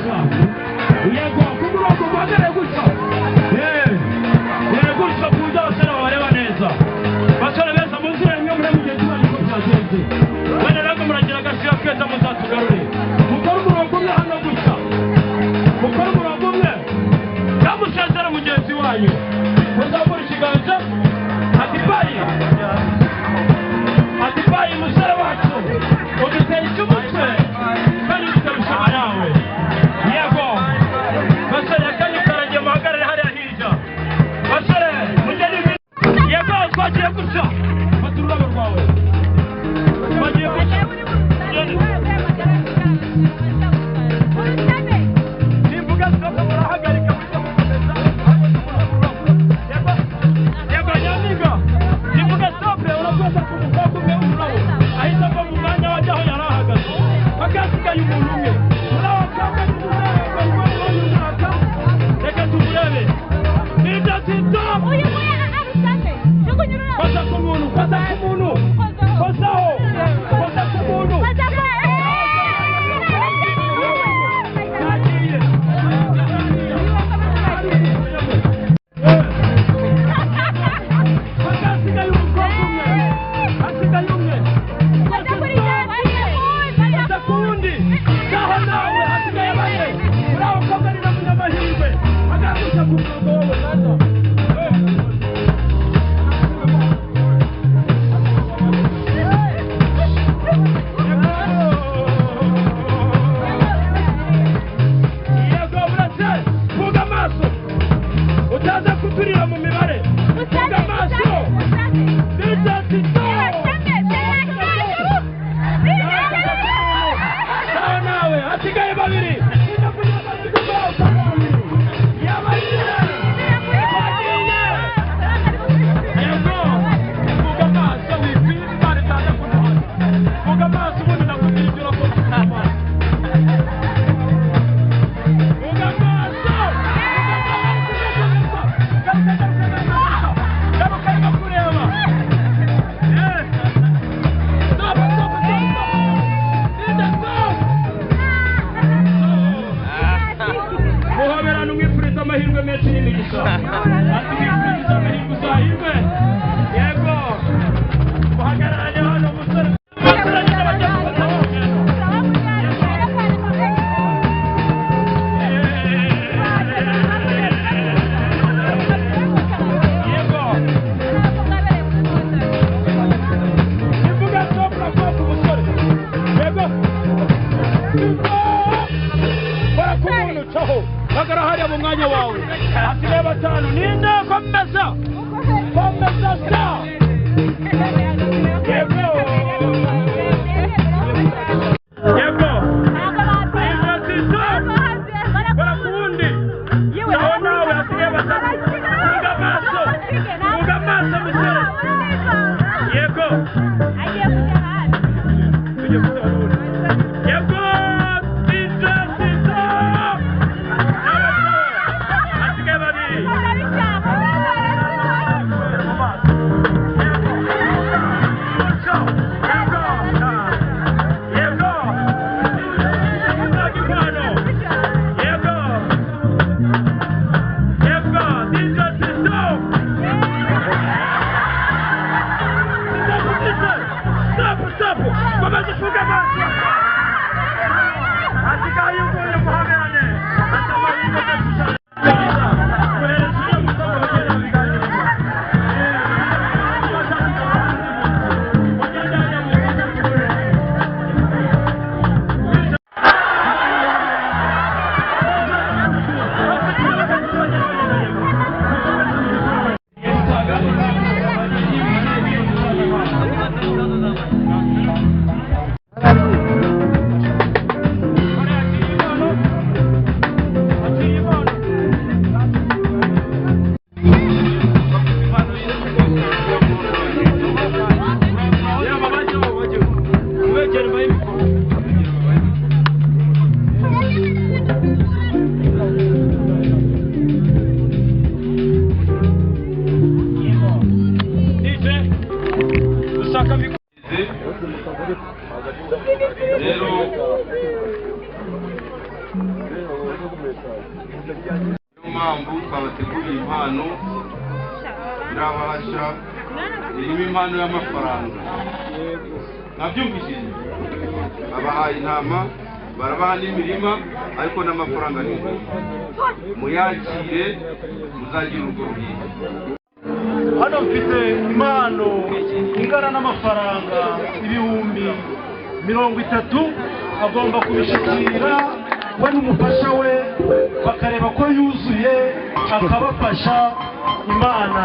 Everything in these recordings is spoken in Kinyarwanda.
neza yego kumurongo muhagarare gutya gutya ku buryo abasore babareba neza basore beza muzire mwe muri mugenzi wanyu ko byagenze bene rero muragira agaciro keza muzatugarure mukore umurongo umwe hano gutya mukore umurongo umwe kamusezera mugenzi wanyu muzamura ikiganza atibaye umusore wacu udutera icy'umutwe kandi tukarushanwa nawe yego basore akanya karagiye muhagarare hariya hirya basore mugeni yego twagiye gutya fata ururabo rwawe twagiye gutya nimvuga soko murahagarika mujya mukomeza yego nyampinga nimvuga stopre urakoza ku mukobwa umwe ururabo ahita ava mu mwanya wajya aho yari ahagaze hagasigaye umuntu umwe urabo cyangwa n'umuraka reka tumurebe nibyo tito koza ku muntu koza ku muntu kozaho koza ku muntu hagasigaye umukobwa umwe hasigaye umwe koza ku wundi naho nawe hasigaye bane uraho kobwa ni na munyamahirwe hagagusa ku murongo wowe naza yego burase vuga amaso utaza kuturira mu mibare vuga amaso n'ibyatito sawa nawe hasigaye babiri yego vuga amaso wipima imana itaza kumuhana vuga amaso ubundi nakubwira ibyo urakoze vuga amaso garuka kureba muhoberana umwifuriza amahirwe menshi n'imigisha ati mwifuriza amahirwe uzahirwe yego muhagararanye hano umusore baturagije bajya gufata urugendo yego nivuga sopra kwa umusore yego bara ku muntu caho bagara hariya mu mwanya wawe hasigaye batanu ninde komeza sa yego yego bara ku wundi caho nawe hasigaye batanu vuga amaso musore yego tujye gusaba n'ubundi yego tito hasigaye babiri mpamvu twabateguriye impano irabahasha irimo impano y'amafaranga nabyumvishije abahaye intama barabaha n'imirima ariko n'amafaranga ni muyakire muzagira urwo rugendo. Hano mfite impano ingana n'amafaranga 30,000 agomba kubishikira we n'umufasha we bakareba ko yuzuye akabafasha. Imana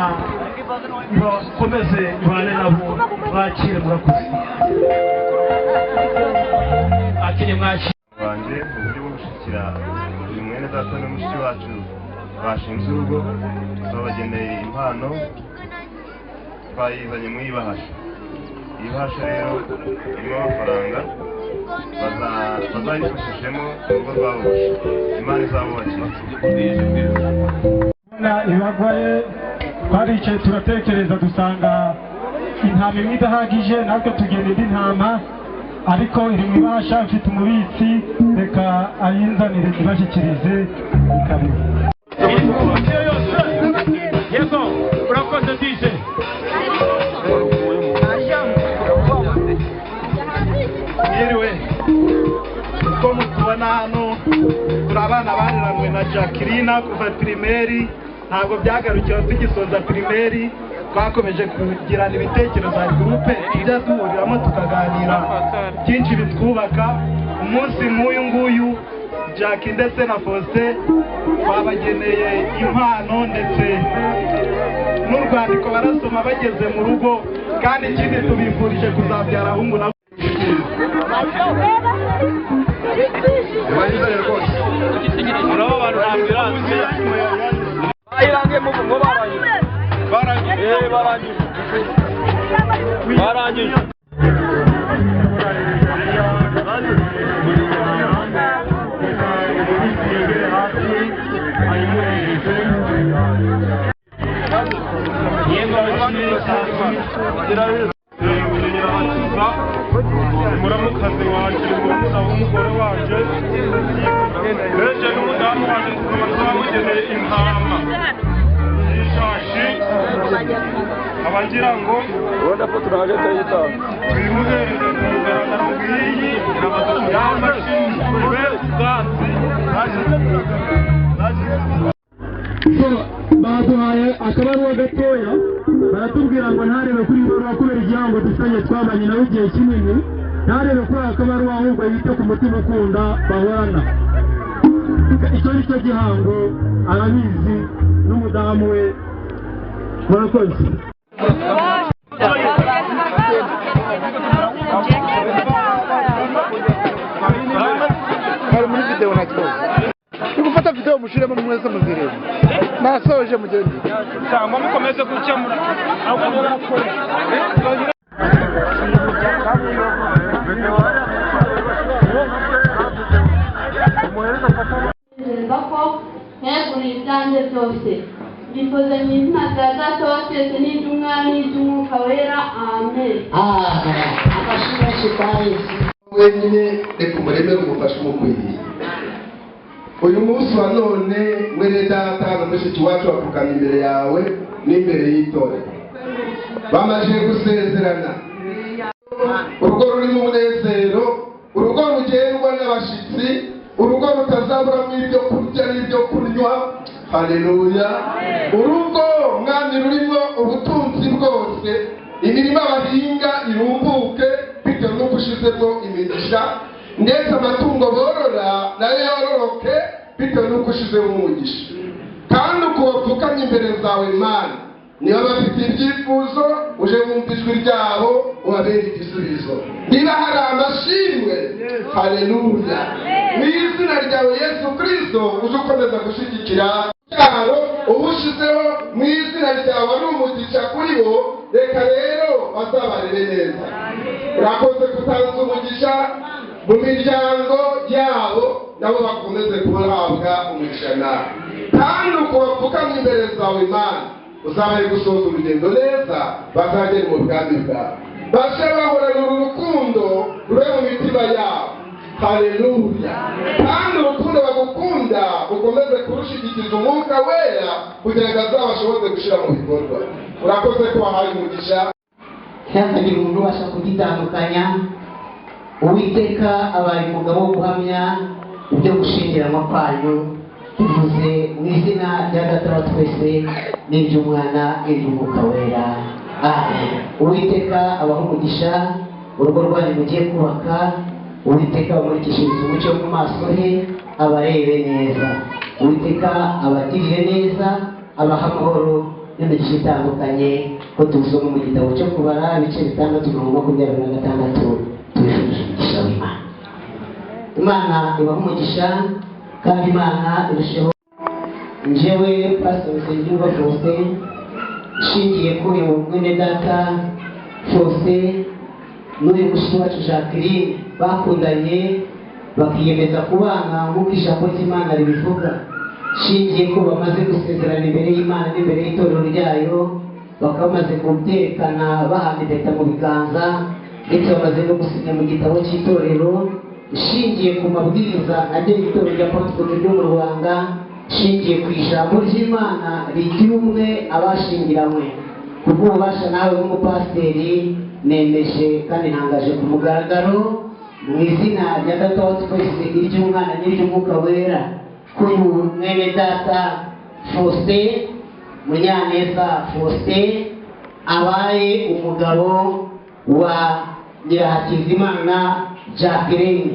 ibakomeze ibane nabo bakire murakoze. Akire mwakire banje mu buryo bwo gushyikira uyu mwene data n'umushiki wacu bashinze urugo babageneye impano twayizanye mu ibahasha. Iyi bahasha rero irimo amafaranga bazayifashishemo urugo rwabo. Imana izabubakira. ibagwaye twaricaye turatekereza dusanga intama imwe idahagije, natwe tugenda indi ntama ariko iri mu ibahasha. Mfite umubitsi reka ayinzanire ibashyikirize ikaribu. Yego urakoze dije. Yeriwe uko mutubona hano turi abana bareranywe na Jacqueline kuva primaire, ntabwo byagarukiye tugisoza primaire. Twakomeje kugirana ibitekerezo hari groupe ijya duhuriramo tukaganira byinshi bitwubaka. Umunsi nk'uyu nguyu Jackie ndetse na Faustin twabageneye impano ndetse n'urwandiko barasoma bageze mu rugo, kandi ikindi tubifurije kuzabyara ahungu na muramukazi wanje umugore wanje beje n'umudamu wanje twamugeneye intama y'ishashi abagira ngo ubona ko turaje tuyitanga twimuhereze ku mugaragaro w'iyi y'amashini ubwatsi baduhaye akabaruwa gatoya baratubwira ngo ntarebe kuri ibaruwa kubera igihango dufitanye twabanye nawe igihe kinini, ntarebe kuri akabaruwa ahubwo yite ku mutima ukunda bahorana. Icyo ni cyo gihango arabizi n'umudamu we. Murakoze. Muri video gufata video mushiremo mwese muzireba nasoje mugende cyangwa mukomeze gukemura ahubwo barakora bako yegura ibyanjye byose bifuza mu izina rya Data wa twese n'iry'Umwana n'iry'Umwuka wera amen. Amashuri kwa Yesu wenyine reka umuremere umufashe umukwiriye. Uyu munsi wa none mwene data na mushiki wacu bapfukana imbere yawe n'imbere y'itorero bamaze gusezerana. Urugo rurimo umunezero, urugo rugendwa n'abashitsi, urugo rutazaburamo ibyo kurya n'ibyo kunywa. Haleluya. Urugo mwami rurimo ubutunzi bwose, imirima bahinga irumbuke bitewe n'uko ushizemo imigisha, ndetse amatungo borora nayo yororoke bitewe n'uko ushizemo umugisha. Kandi uko bapfukamye imbere zawe Mana, niba bafite ibyifuzo uje wumva ijwi ryabo ubabere igisubizo. Niba hari amashimwe, haleluya, mu izina ryawe Yesu Kristo uje ukomeza gushyigikira cyaro ubushizeho mu izina ryawe ari umugisha kuri bo. Reka rero bazabarere neza. Urakoze kutanza umugisha mu miryango yabo, nabo bakomeze kubahabwa umugisha nawe. Kandi uko bapfukamye imbere zawe Mana, uzabaye gusoza urugendo neza, bazagera mu bwami bwawe, bashe bahorana urukundo rube mu mitima yabo. Haleluya. Kandi urukundo bagukunda mukunda ukomeze kurushigikiza umwuka wera kugira ngo azabashoboze gushyira mu bikorwa. Urakoze ko wahaye umugisha. Ntihakagire umuntu ubasha kugitandukanya. Uwiteka abaye umugabo wo guhamya ibyo gushyingiranwa kwanyu, tuvuze mu izina rya Data wa twese n'iry'Umwana n'iry'Umwuka wera. Amen. Uwiteka abaha umugisha urugo rwanyu mugiye kubaka. Uwiteka abamurikishiriza umucyo mu maso he, abarebe neza. Uwiteka abagirire neza, abaha amahoro n'imigisha itandukanye, ko tubisoma mu gitabo cyo kubara ibice 6:26. Tubifurije umugisha w'Imana. Imana ibaha umugisha kandi Imana irusheho. Njyewe Pastor Nsengiyumva Faustin, ishingiye kuri mwene data Faustin n'uyu mushiki wacu Jacqueline bakundanye bakiyemeza kubana nk'uko ijambo ry'Imana ribivuga. Shingiye ko bamaze gusezerana imbere y'Imana n'imbere y'itorero ryayo, bakaba bamaze kubyerekana bahana impeta mu biganza, ndetse bamaze no gusinya mu gitabo cy'itorero. Shingiye ku mabwiriza agenga itorero rya Pentecôte ryo mu Rwanda, shingiye ku ijambo ry'Imana rigira umwe abashingiranywe. Kubw'ububasha nawe nk'umupasiteri nemeje kandi ntangaje ku mugaragaro mu izina rya Data wa twese n'iry'Umwana n'iry'Umwuka wera, k'uyu mwene data Faustin Munyaneza Faustin abaye umugabo wa Nyirakizimana Jacqueline,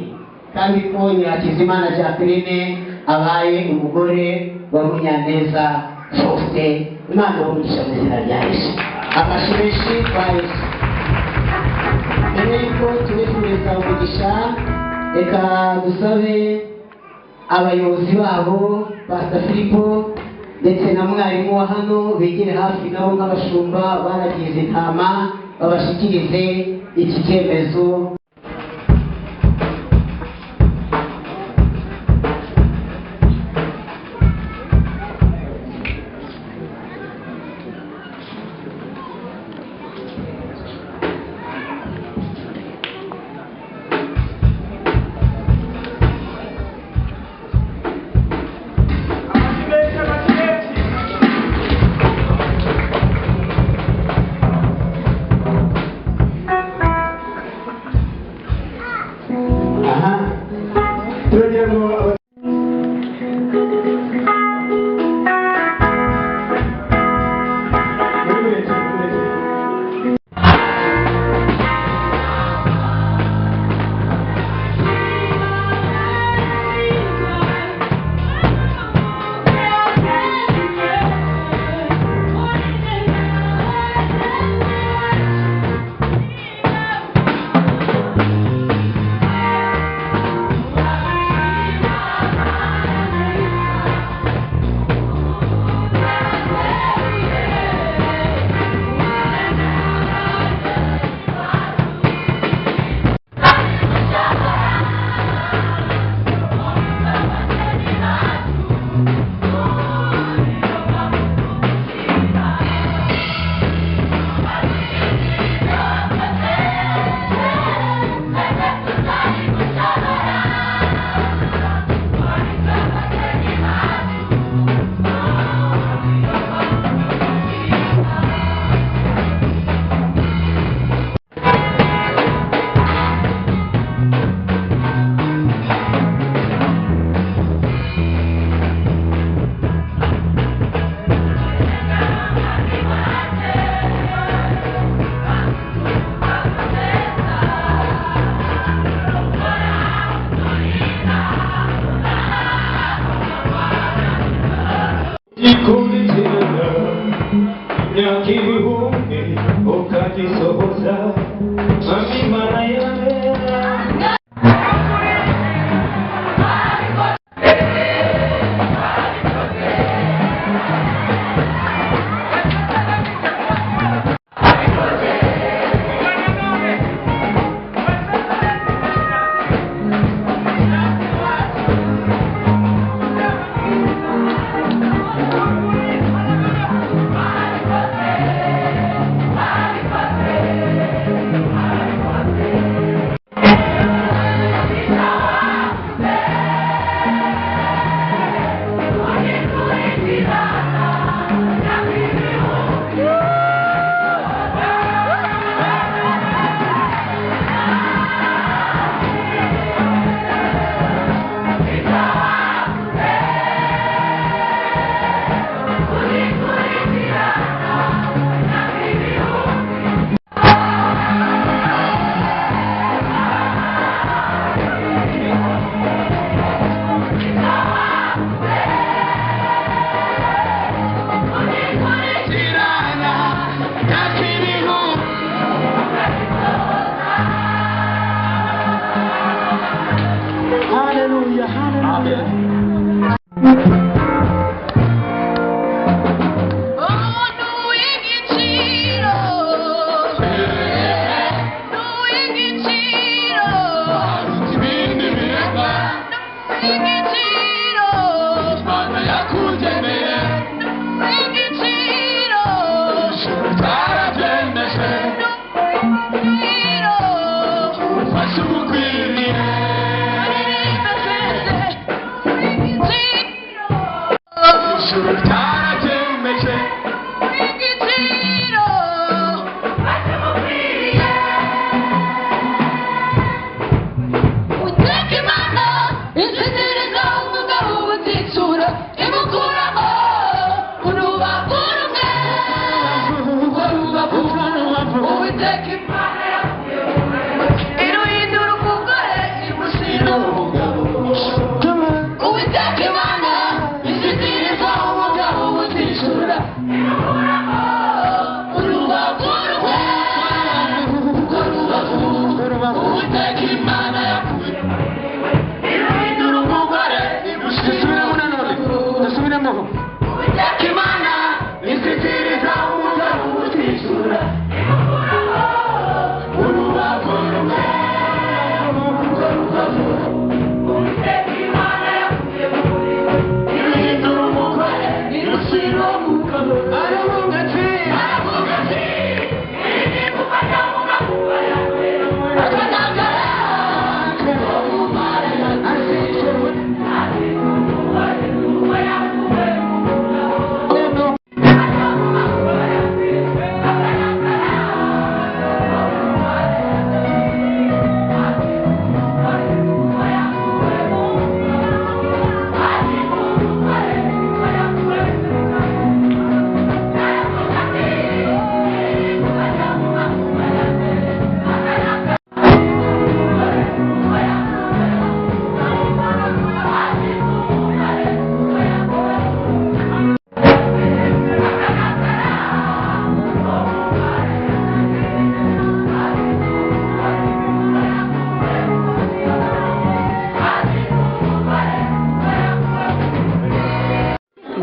kandi ko Nyirakizimana Jacqueline abaye umugore wa Munyaneza Faustin. Imana umugisha mu izina rya Yesu. Amashimeshi kwa Yesu. Mbere yuko tubifuriza umugisha, reka dusabe abayobozi babo Pastor Filipo ndetse na mwarimu wa hano begere hafi nabo nk'abashumba baragize intama, babashikirize iki cyemezo.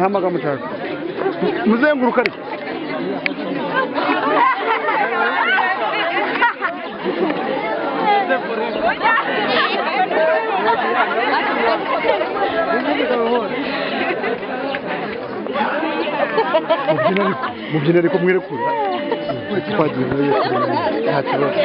Amagambo cyane muzenguruka ariko mubyina ariko mwerekura twagiye muri nta kibazo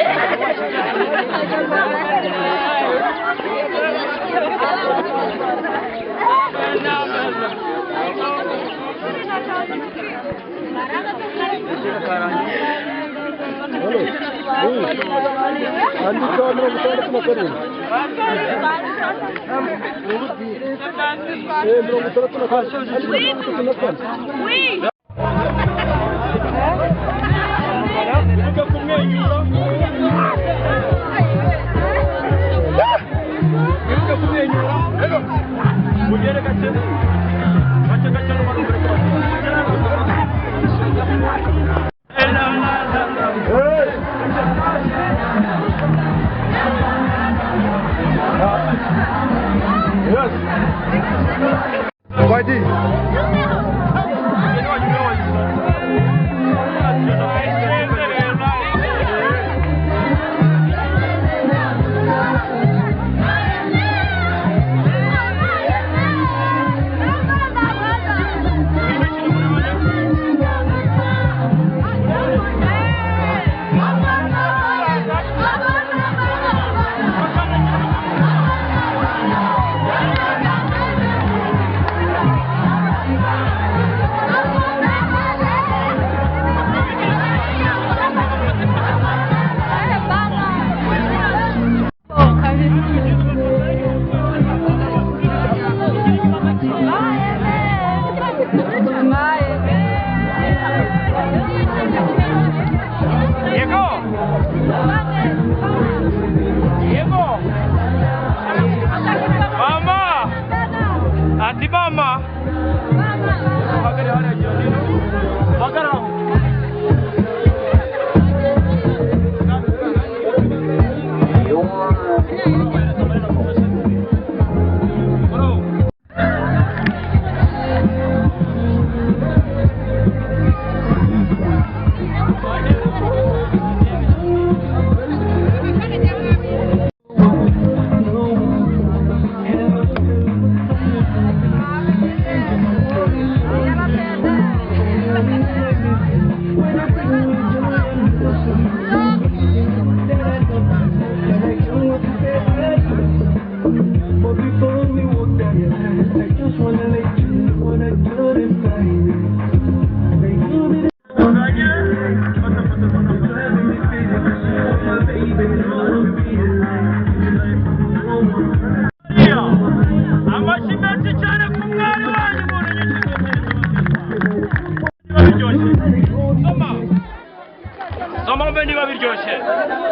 biryoshye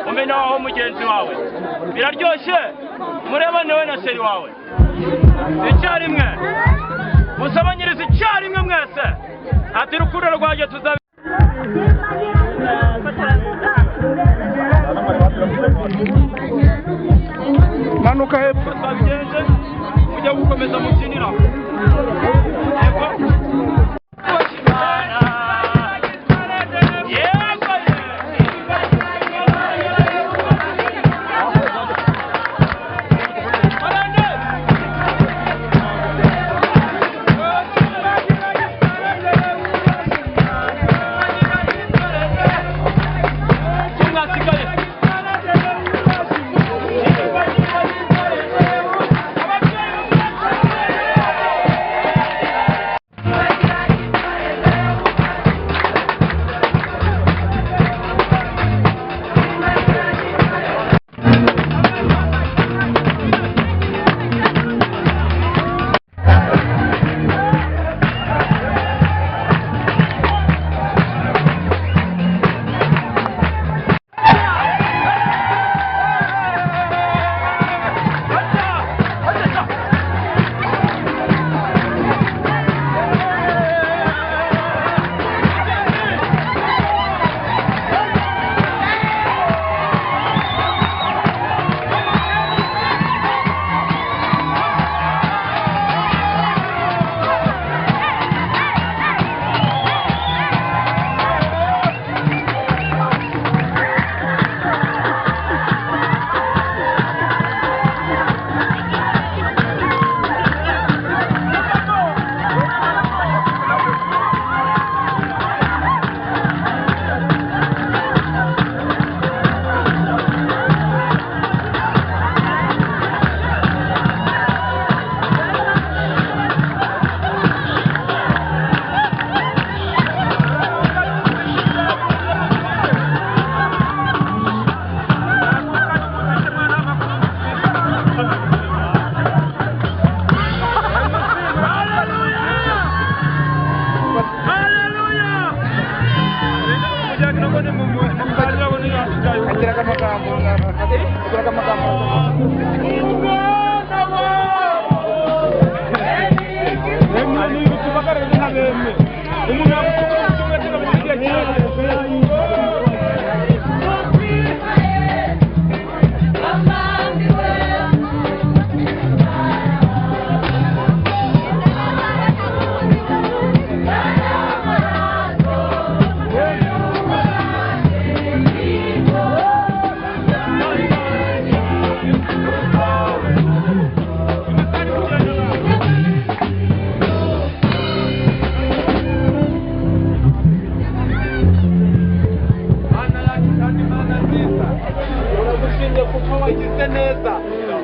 umenya waho mugenzi wawe biraryoshye murebane we na sheri wawe icyarimwe musabanyiriza icyarimwe mwese ati urukundo rwanjye tuzabe manuka hepfo twabigenje kujya gukomeza mubyinira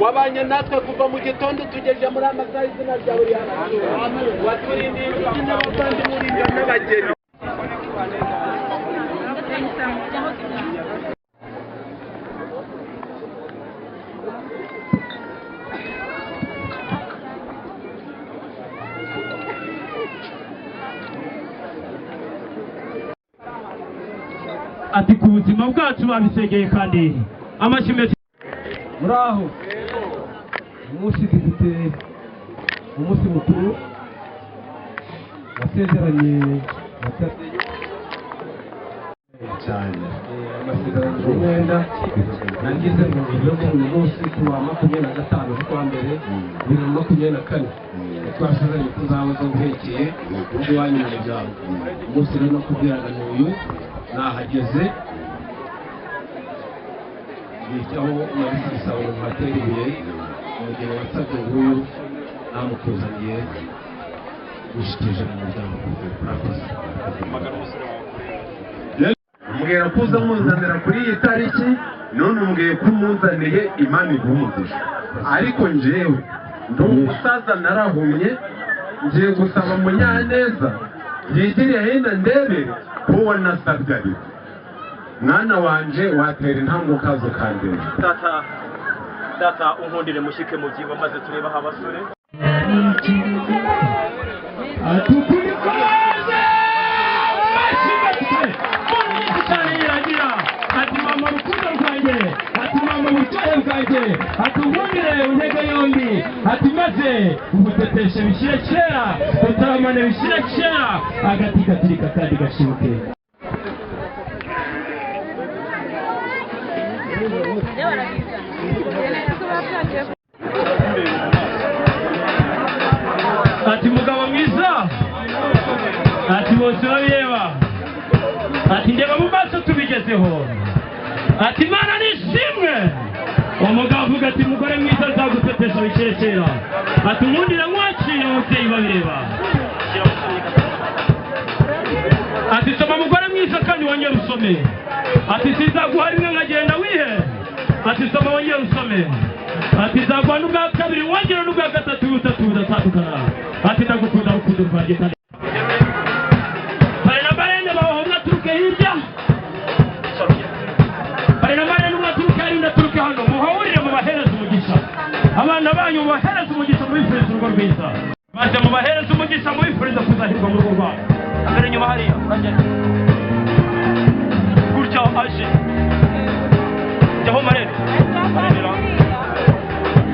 wabanye natwe kuva mu gitondo tugeje muri amasaha izina rya buri hantu waturindiye inshuti n'abavandimwe urinda n'abageni ati ku buzima bwacu babisegeye kandi amashyi muraho umunsi dufite umunsi mukuru wasezeranye cyane amasezerano y'umwenda nagize mu buryo bw'uyu munsi kuwa 25 z'ukwa mbere 2024 twasezeranye kuzabaza guhekeye iwanyu mu muryango umunsi rero no kubwirana n'uyu nahageze aho nabisaba mu materi ibuye umugeni wasabye nguyu namukuzaniye gushikije mu muryango umubwira kuza muzanira kuri iyi tariki none umubwiye ko umuzaniye Imana igumugisha ariko njyewe ndi umusaza narahumye ngiye gusaba Munyaneza yigiriye hino ndebere kuwo nasabye ari mwana wanje watera intambwe ukazo kandere data unkundire mushike mu byimba maze tureba aho abasore ati mama intege yombi ati maze ubuteteshe bishyire kera utaramane bishyire kera agati gaturika kandi gashibuke. Ati mugabo mwiza ati bose babireba ati ndeba mu maso tubigezeho ati Imana nishimwe. Umugabo avuga ati mugore mwiza azagutetesha bikerekera ati nkundira mwakire ababyeyi babireba ati soma mugore mwiza kandi wongere usome ati sizaguha rimwe nkagenda wihe ati soma wongere usome ati zaguha n'ubwa kabiri wongere n'ubwa gatatu butatu budatandukana ati ndagukunda urukundo rwanjye kandi hari na barende bahomba turuke hirya hari na barende mwaturuke harinda turuke hano muhahurire mubahereza umugisha abana banyu mubahereza umugisha mubifuriza urugo rwiza maze mubahereza umugisha mubifuriza kuzahirwa mu rugo rwabo. Mbere nyuma hariya uragenda gutya aje jyaho marebe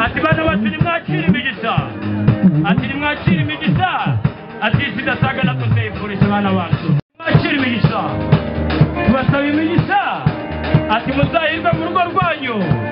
ati bana bati nimwakire imigisha ati nimwakire imigisha ati sidasaga na tuzeyifurisha abana bacu mwakire imigisha tubasaba imigisha ati muzahirwe